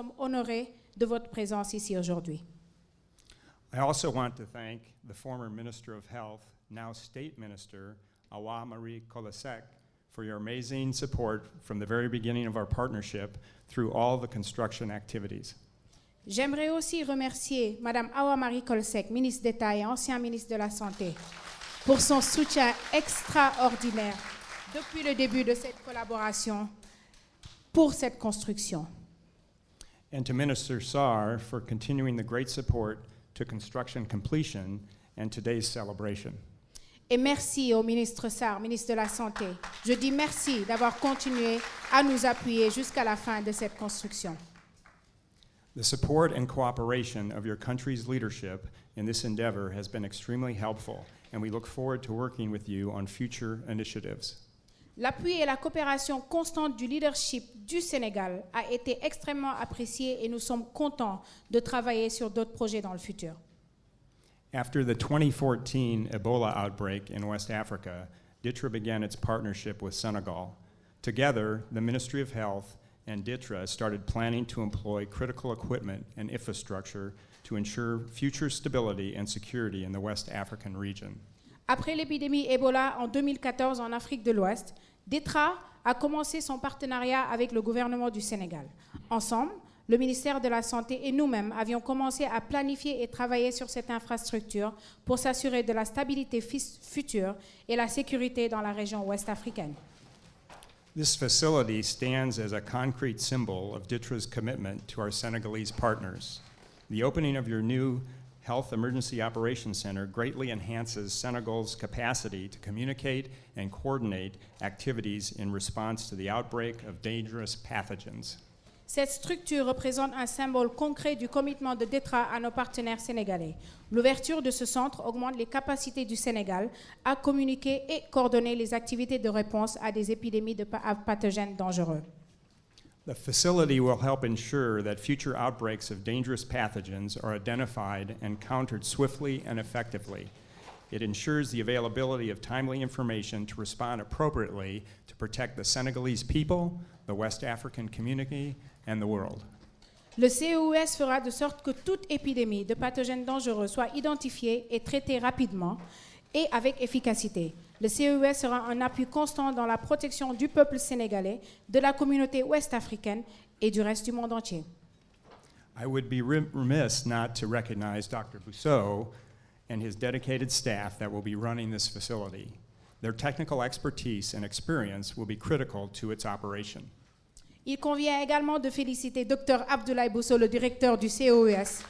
sommes honorés de votre présence ici aujourd'hui. I also want to thank the former Minister of Health, now State Minister, Awa Marie Kolasek, for your amazing support from the very beginning of our partnership through all the construction activities. J'aimerais aussi remercier Mme Awa Marie Kolsek, ministre d'État et ancien ministre de la Santé, pour son soutien extraordinaire depuis le début de cette collaboration pour cette construction. And to Minister Sarr for continuing the great support to construction completion and today's celebration. Et merci au ministre Sarr, ministre de la Santé. Je dis merci d'avoir continué à nous appuyer jusqu'à la fin de cette construction. The support and cooperation of your country's leadership in this endeavor has been extremely helpful, and we look forward to working with you on future initiatives. L'appui et la coopération constante du leadership du Sénégal a été extrêmement apprécié et nous sommes contents de travailler sur d'autres projets dans le futur. After the 2014 Ebola outbreak in West Africa, DITRA began its partnership with Senegal. Together, the Ministry of Health and DITRA started planning to employ critical equipment and infrastructure to ensure future stability and security in the West African region. Après l'épidémie Ebola en 2014 en Afrique de l'Ouest, DITRA a commencé son partenariat avec le gouvernement du Sénégal. Ensemble, le ministère de la Santé et nous-mêmes avions commencé à planifier et travailler sur cette infrastructure pour s'assurer de la stabilité future et la sécurité dans la région ouest africaine. This facility stands as a concrete symbol of DITRA's commitment to our Senegalese partners. The opening of your new Health Emergency Operations Center greatly enhances Senegal's capacity to communicate and coordinate activities in response to the outbreak of dangerous pathogens. Cette structure représente un symbole concret du commitment de DITRA à nos partenaires sénégalais. L'ouverture de ce centre augmente les capacités du Sénégal à communiquer et coordonner les activités de réponse à des épidémies de pathogènes dangereux. The facility will help ensure that future outbreaks of dangerous pathogens are identified and countered swiftly and effectively. It ensures the availability of timely information to respond appropriately to protect the Senegalese people, the West African community, and the world. Le CEOS fera de sorte que toute épidémie de pathogènes dangereux soit identifiée et traitée rapidement et avec efficacité. Le CEOS sera un appui constant dans la protection du peuple sénégalais, de la communauté ouest-africaine et du reste du monde entier. I would be remiss not to recognize Dr. Bousseau and his dedicated staff that will be running this facility. Their technical expertise and experience will be critical to its operation. Il convient également de féliciter Dr Abdoulaye Bousso, le directeur du CEOS,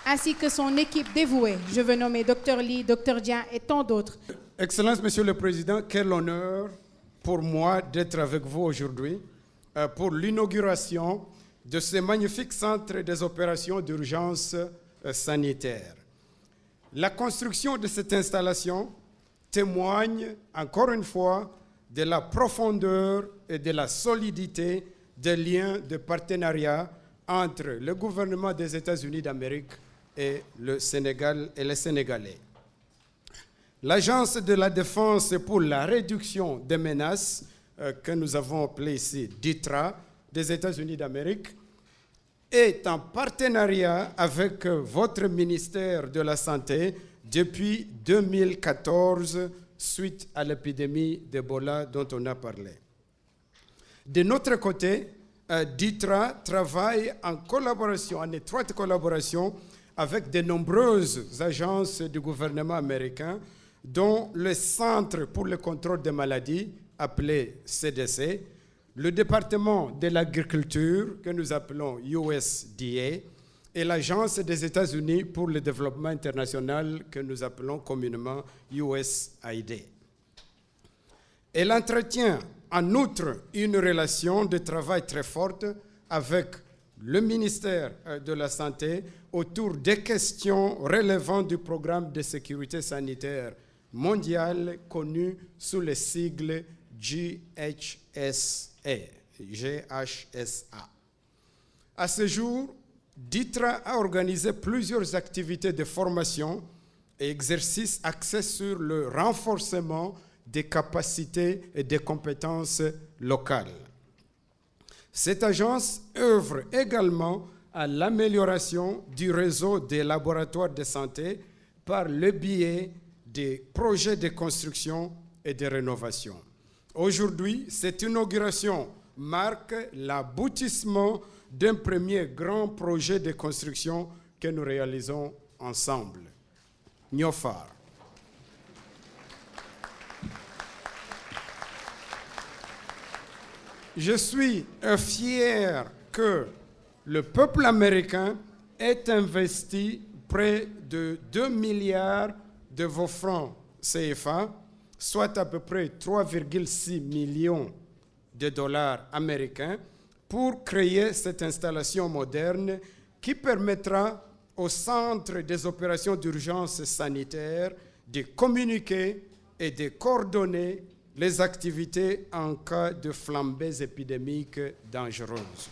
ainsi que son équipe dévouée. Je veux nommer Dr Lee, Dr Dian et tant d'autres. Excellence, Monsieur le Président, quel honneur pour moi d'être avec vous aujourd'hui pour l'inauguration de ce magnifique centre des opérations d'urgence sanitaire. La construction de cette installation témoigne encore une fois de la profondeur et de la solidité des liens de partenariat entre le gouvernement des États-Unis d'Amérique et le Sénégal et les Sénégalais. L'Agence de la défense pour la réduction des menaces, que nous avons appelée ici DITRA, des États-Unis d'Amérique, est en partenariat avec votre ministère de la Santé depuis 2014, suite à l'épidémie d'Ebola dont on a parlé. De notre côté, DITRA travaille en collaboration, en étroite collaboration avec de nombreuses agences du gouvernement américain, dont le Centre pour le contrôle des maladies, appelé CDC, le département de l'agriculture, que nous appelons USDA, et l'Agence des États-Unis pour le développement international, que nous appelons communément USAID. Elle entretient en outre une relation de travail très forte avec le ministère de la Santé autour des questions relevant du programme de sécurité sanitaire mondial connu sous le sigle GHSA. À ce jour, DITRA a organisé plusieurs activités de formation et exercices axés sur le renforcement des capacités et des compétences locales. Cette agence œuvre également à l'amélioration du réseau des laboratoires de santé par le biais des projets de construction et de rénovation. Aujourd'hui, cette inauguration marque l'aboutissement d'un premier grand projet de construction que nous réalisons ensemble, Niofar. Je suis fier que le peuple américain ait investi près de 2 milliards de vos francs CFA, soit à peu près 3,6 millions de dollars américains, pour créer cette installation moderne qui permettra au Centre des opérations d'urgence sanitaire de communiquer et de coordonner les activités en cas de flambées épidémiques dangereuses.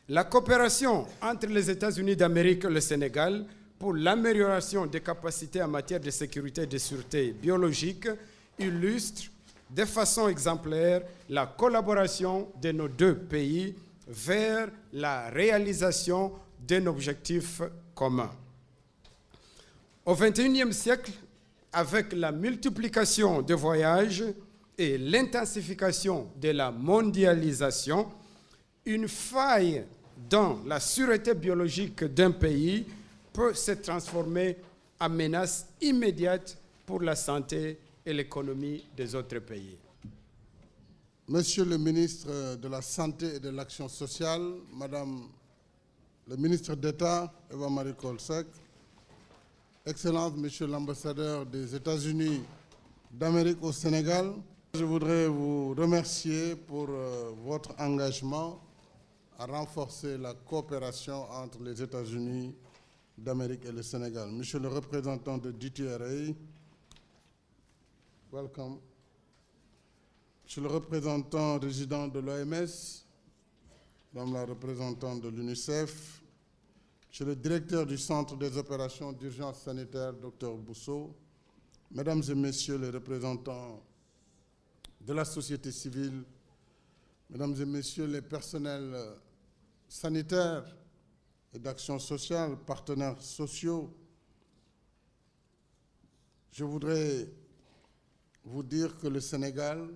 La coopération entre les États-Unis d'Amérique et le Sénégal pour l'amélioration des capacités en matière de sécurité et de sûreté biologique illustre de façon exemplaire la collaboration de nos deux pays vers la réalisation d'un objectif commun. Au XXIe siècle, avec la multiplication des voyages et l'intensification de la mondialisation, une faille dans la sûreté biologique d'un pays peut se transformer en menace immédiate pour la santé et l'économie des autres pays. Monsieur le ministre de la Santé et de l'Action sociale, Madame le ministre d'État, Eva-Marie Coll Seck, Excellences, Monsieur l'ambassadeur des États-Unis d'Amérique au Sénégal, je voudrais vous remercier pour votre engagement à renforcer la coopération entre les États-Unis d'Amérique et le Sénégal. Monsieur le représentant de DTRA, welcome. Monsieur le représentant résident de l'OMS, Madame la représentante de l'UNICEF, Monsieur le directeur du Centre des opérations d'urgence sanitaire, Dr Bousso, Mesdames et Messieurs les représentants de la société civile, Mesdames et Messieurs les personnels sanitaires et d'action sociale, partenaires sociaux, je voudrais vous dire que le Sénégal,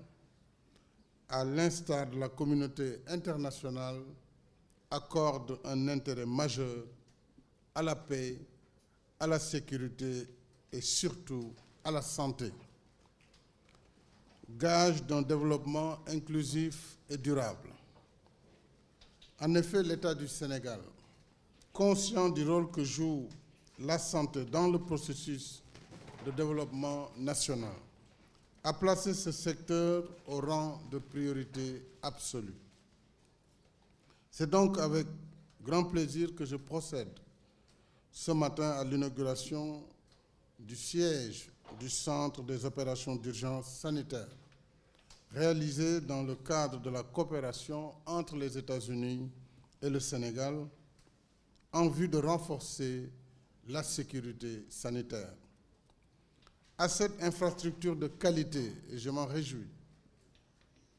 à l'instar de la communauté internationale, accorde un intérêt majeur à la paix, à la sécurité et surtout à la santé. Gage d'un développement inclusif et durable. En effet, l'État du Sénégal, conscient du rôle que joue la santé dans le processus de développement national, a placé ce secteur au rang de priorité absolue. C'est donc avec grand plaisir que je procède ce matin à l'inauguration du siège du Centre des opérations d'urgence sanitaire, réalisé dans le cadre de la coopération entre les États-Unis et le Sénégal, en vue de renforcer la sécurité sanitaire. À cette infrastructure de qualité, et je m'en réjouis,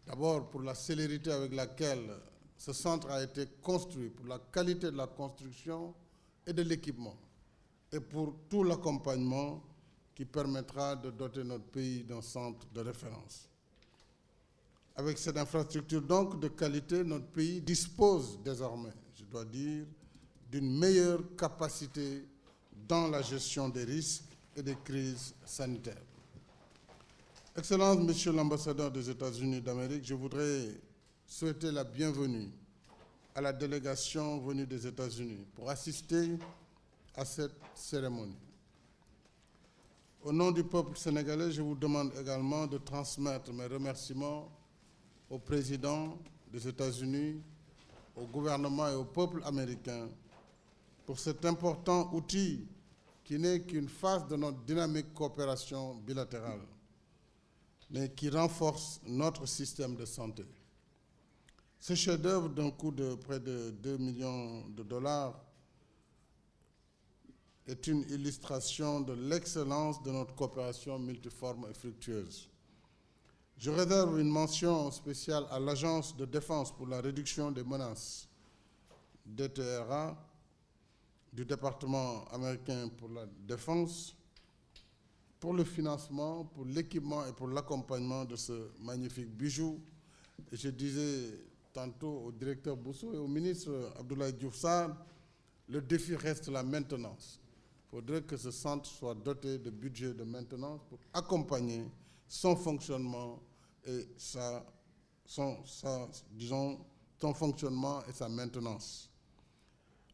d'abord pour la célérité avec laquelle ce centre a été construit, pour la qualité de la construction et de l'équipement, et pour tout l'accompagnement qui permettra de doter notre pays d'un centre de référence. Avec cette infrastructure donc de qualité, notre pays dispose désormais, je dois dire, d'une meilleure capacité dans la gestion des risques et des crises sanitaires. Excellence, Monsieur l'ambassadeur des États-Unis d'Amérique, je voudrais souhaiter la bienvenue à la délégation venue des États-Unis pour assister à cette cérémonie. Au nom du peuple sénégalais, je vous demande également de transmettre mes remerciements au président des États-Unis, au gouvernement et au peuple américain pour cet important outil qui n'est qu'une phase de notre dynamique coopération bilatérale, mais qui renforce notre système de santé. Ce chef-d'œuvre d'un coût de près de 2 millions de dollars est une illustration de l'excellence de notre coopération multiforme et fructueuse. Je réserve une mention spéciale à l'Agence de défense pour la réduction des menaces, DTRA, du département américain pour la défense, pour le financement, pour l'équipement et pour l'accompagnement de ce magnifique bijou. Et je disais tantôt au directeur Boussou et au ministre Abdoulaye Diouf Sarr, le défi reste la maintenance. Il faudrait que ce centre soit doté de budget de maintenance pour accompagner son fonctionnement et son fonctionnement et sa maintenance.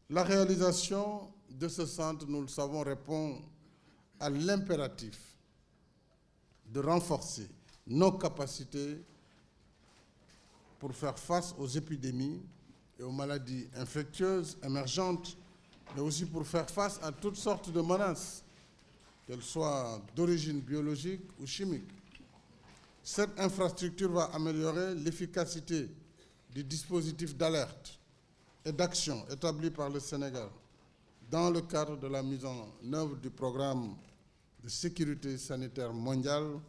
La réalisation de ce centre, nous le savons, répond à l'impératif de renforcer nos capacités pour faire face aux épidémies et aux maladies infectieuses émergentes, mais aussi pour faire face à toutes sortes de menaces, qu'elles soient d'origine biologique ou chimique. Cette infrastructure va améliorer l'efficacité du dispositif d'alerte et d'action établi par le Sénégal dans le cadre de la mise en œuvre du programme de sécurité sanitaire mondiale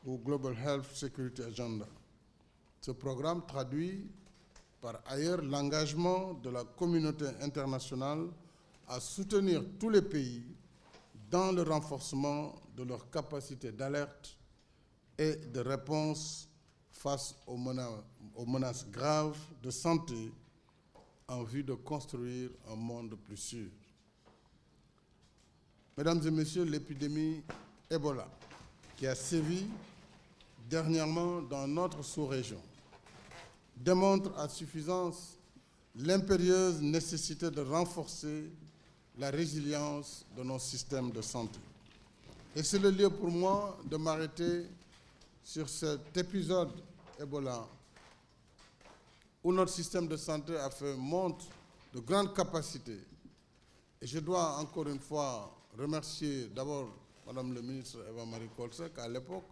ou Global Health Security Agenda. Ce programme traduit par ailleurs l'engagement de la communauté internationale à soutenir tous les pays dans le renforcement de leurs capacités d'alerte et de réponse face aux menaces graves de santé en vue de construire un monde plus sûr. Mesdames et messieurs, l'épidémie Ebola, qui a sévi dernièrement dans notre sous-région, démontre à suffisance l'impérieuse nécessité de renforcer la résilience de nos systèmes de santé. Et c'est le lieu pour moi de m'arrêter sur cet épisode Ebola où notre système de santé a fait montre de grandes capacités. Et je dois encore une fois remercier d'abord Madame le ministre Eva-Marie Coll Seck, à l'époque,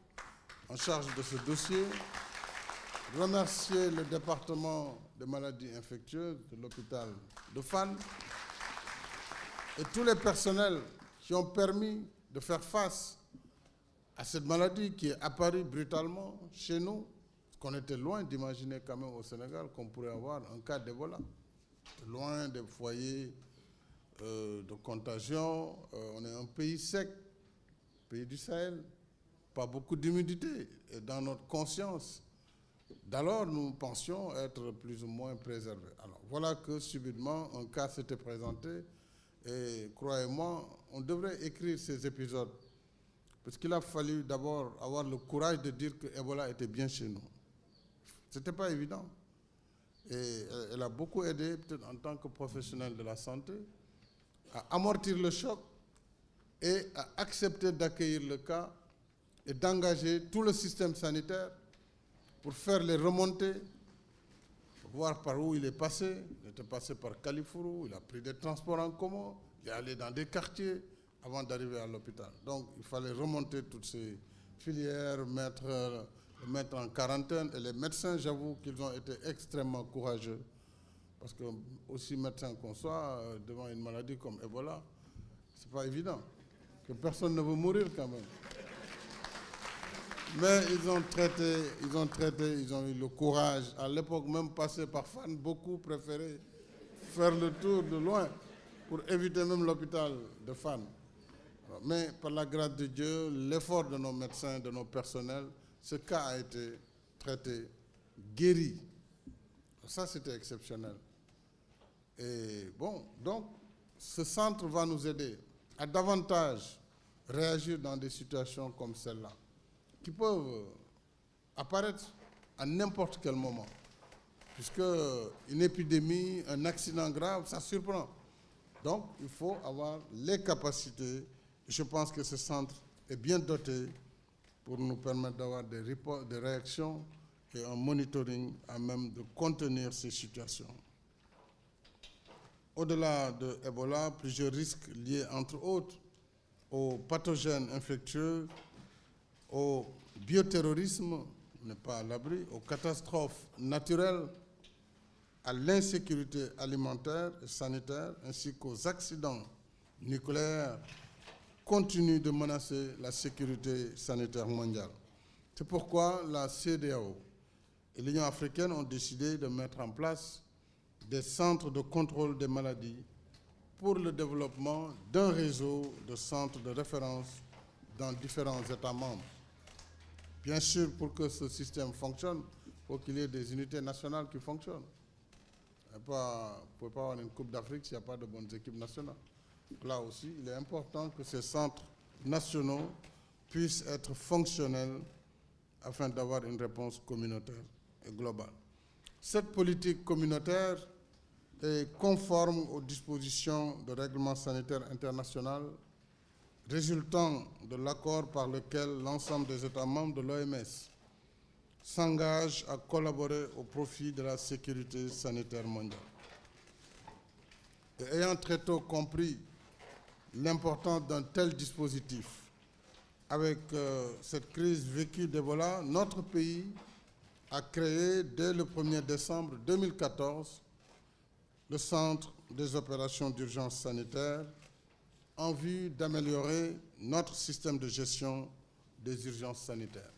en charge de ce dossier, remercier le département des maladies infectieuses de l'hôpital de Fann et tous les personnels qui ont permis de faire face à cette maladie qui est apparue brutalement chez nous, qu'on était loin d'imaginer quand même au Sénégal qu'on pourrait avoir un cas d'Ebola. Loin des foyers de contagion, on est un pays sec, pays du Sahel, pas beaucoup d'humidité. Et dans notre conscience, d'alors nous pensions être plus ou moins préservés. Alors voilà que subitement un cas s'était présenté et croyez-moi, on devrait écrire ces épisodes parce qu'il a fallu d'abord avoir le courage de dire que Ebola était bien chez nous. Ce n'était pas évident. Et elle a beaucoup aidé, peut-être en tant que professionnel de la santé, à amortir le choc et à accepter d'accueillir le cas et d'engager tout le système sanitaire pour faire les remontées, pour voir par où il est passé. Il était passé par Kalifourou, il a pris des transports en commun, il est allé dans des quartiers avant d'arriver à l'hôpital. Donc il fallait remonter toutes ces filières, mettre en quarantaine. Et les médecins, j'avoue qu'ils ont été extrêmement courageux. Parce que, aussi médecin qu'on soit, devant une maladie comme Ebola, ce n'est pas évident. Que personne ne veut mourir quand même. Mais ils ont eu le courage. À l'époque, même passé par Fann, beaucoup préféraient faire le tour de loin pour éviter même l'hôpital de Fann. Mais par la grâce de Dieu, l'effort de nos médecins, de nos personnels, ce cas a été traité, guéri. Ça, c'était exceptionnel. Et bon, donc, ce centre va nous aider à davantage réagir dans des situations comme celle-là, qui peuvent apparaître à n'importe quel moment. Puisque une épidémie, un accident grave, ça surprend. Donc, il faut avoir les capacités. Je pense que ce centre est bien doté pour nous permettre d'avoir des réactions et un monitoring à même de contenir ces situations. Au-delà de Ebola, plusieurs risques liés, entre autres, aux pathogènes infectieux, au bioterrorisme, on n'est pas à l'abri, aux catastrophes naturelles, à l'insécurité alimentaire et sanitaire, ainsi qu'aux accidents nucléaires, continuent de menacer la sécurité sanitaire mondiale. C'est pourquoi la CEDEAO et l'Union africaine ont décidé de mettre en place des centres de contrôle des maladies pour le développement d'un réseau de centres de référence dans différents États membres. Bien sûr, pour que ce système fonctionne, il faut qu'il y ait des unités nationales qui fonctionnent. Vous ne pouvez pas avoir une Coupe d'Afrique s'il n'y a pas de bonnes équipes nationales. Donc là aussi, il est important que ces centres nationaux puissent être fonctionnels afin d'avoir une réponse communautaire et globale. Cette politique communautaire est conforme aux dispositions de règlement sanitaire international résultant de l'accord par lequel l'ensemble des États membres de l'OMS s'engagent à collaborer au profit de la sécurité sanitaire mondiale. Et ayant très tôt compris l'importance d'un tel dispositif, avec cette crise vécue d'Ebola, notre pays a créé dès le 1er décembre 2014 le Centre des opérations d'urgence sanitaire en vue d'améliorer notre système de gestion des urgences sanitaires.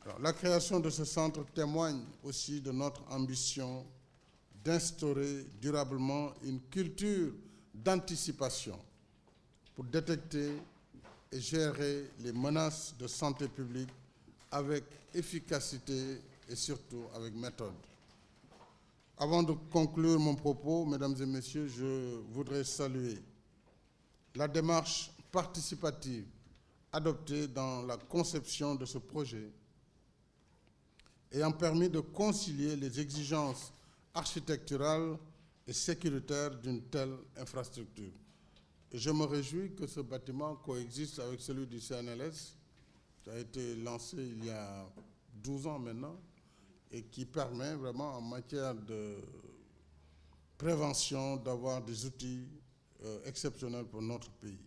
Alors, la création de ce centre témoigne aussi de notre ambition d'instaurer durablement une culture d'anticipation pour détecter et gérer les menaces de santé publique avec efficacité et surtout avec méthode. Avant de conclure mon propos, mesdames et messieurs, je voudrais saluer la démarche participative adoptée dans la conception de ce projet ayant permis de concilier les exigences architecturales et sécuritaires d'une telle infrastructure. Et je me réjouis que ce bâtiment coexiste avec celui du CNLS, qui a été lancé il y a 12 ans maintenant, et qui permet vraiment en matière de prévention d'avoir des outils exceptionnels pour notre pays.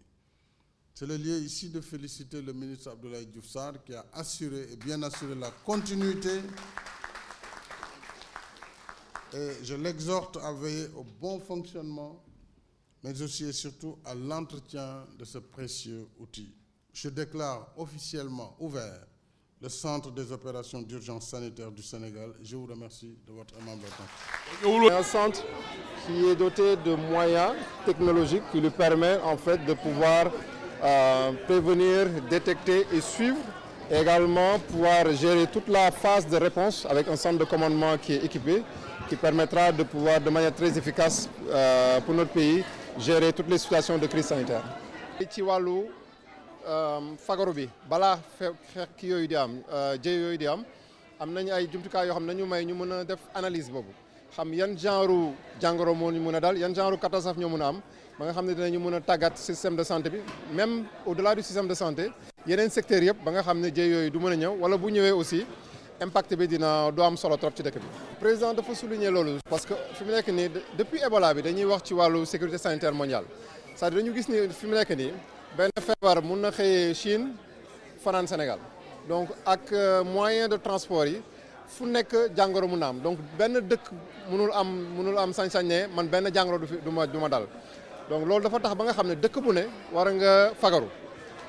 C'est le lieu ici de féliciter le ministre Abdoulaye Diouf Sarr qui a assuré et bien assuré la continuité. Et je l'exhorte à veiller au bon fonctionnement, mais aussi et surtout à l'entretien de ce précieux outil. Je déclare officiellement ouvert le Centre des opérations d'urgence sanitaire du Sénégal. Je vous remercie de votre aimable attention. Un centre qui est doté de moyens technologiques qui lui permettent en fait de pouvoir prévenir, détecter et suivre, et également pouvoir gérer toute la phase de réponse avec un centre de commandement qui est équipé, qui permettra de pouvoir de manière très efficace pour notre pays gérer toutes les situations de crise sanitaire. ci wàllu fagaru bi balaa fekk yooyu di am jëy yooyu di am nañu ay jumtukaay yoo xam ne nañu may ñu mën a def analyse boobu xam yan genre jàngoro moo ñu mën a dal yan genre catastrophe ñoo mën a am ba nga xam ne dinañu mën a tàggat système de santé bi même au-delà du système de santé yeneen secteurs yëpp ba nga xam ne jëy yooyu du mën a ñëw wala bu ñëwee aussi impact bi dina du am solo trop ci dëkk bi. président dafa souligner loolu parce que fi mu nekk nii depuis Ebola bi dañuy wax ci wàllu sécurité sanitaire mondiale c'est-à-dire dañu gis ni fi mu nekk nii benn feebar mun na xëyee Chine fanaan Sénégal donc ak moyen de transport yi fu nekk jàngoro mun na am donc benn dëkk munul am sañ-sañ ne man benn jàngoro du ma dal donc loolu dafa tax ba nga xam ne dëkk bu ne war nga fagaru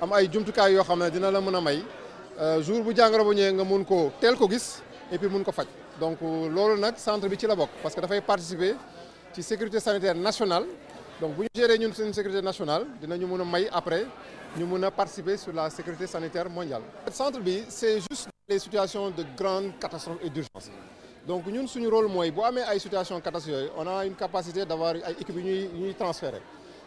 am ay jumtukaay yoo xam ne dina la mën a may jour bu jàngoro bu ñëwee nga mun ko teel ko gis et puis mun ko faj donc loolu nag centre bi ci la bokk parce que dafay participer ci sécurité sanitaire nationale donc bu ñu gérer ñun suñu sécurité nationale dinañu mun a may après ñu mun a participer sur la sécurité sanitaire mondiale. centre bi c'est juste les situations de grandes catastrophes et d'urgence donc ñun suñu rôle mooy bu amee ay situations catastrophes yooyu on a une capacité d'avoir ay équipes yu ñuy transférer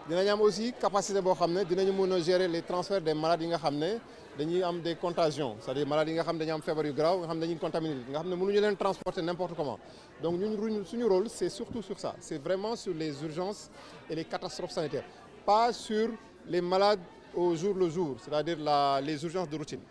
dinañ am aussi capacité boo xam ne dinañu mun a gérer les transferts des malades yi nga xam ne dañuy am des contagions c'est-à-dire malades yi nga xam ne dañuy am feebar yu grave nga xam ne dañuy contaminé nga xam ne mënuñu leen transporter n'importe comment donc ñun suñu rôle c'est surtout sur ça c'est vraiment sur les urgences et les catastrophes sanitaires pas sur les malades au jour le jour c'est-à-dire les urgences de routine.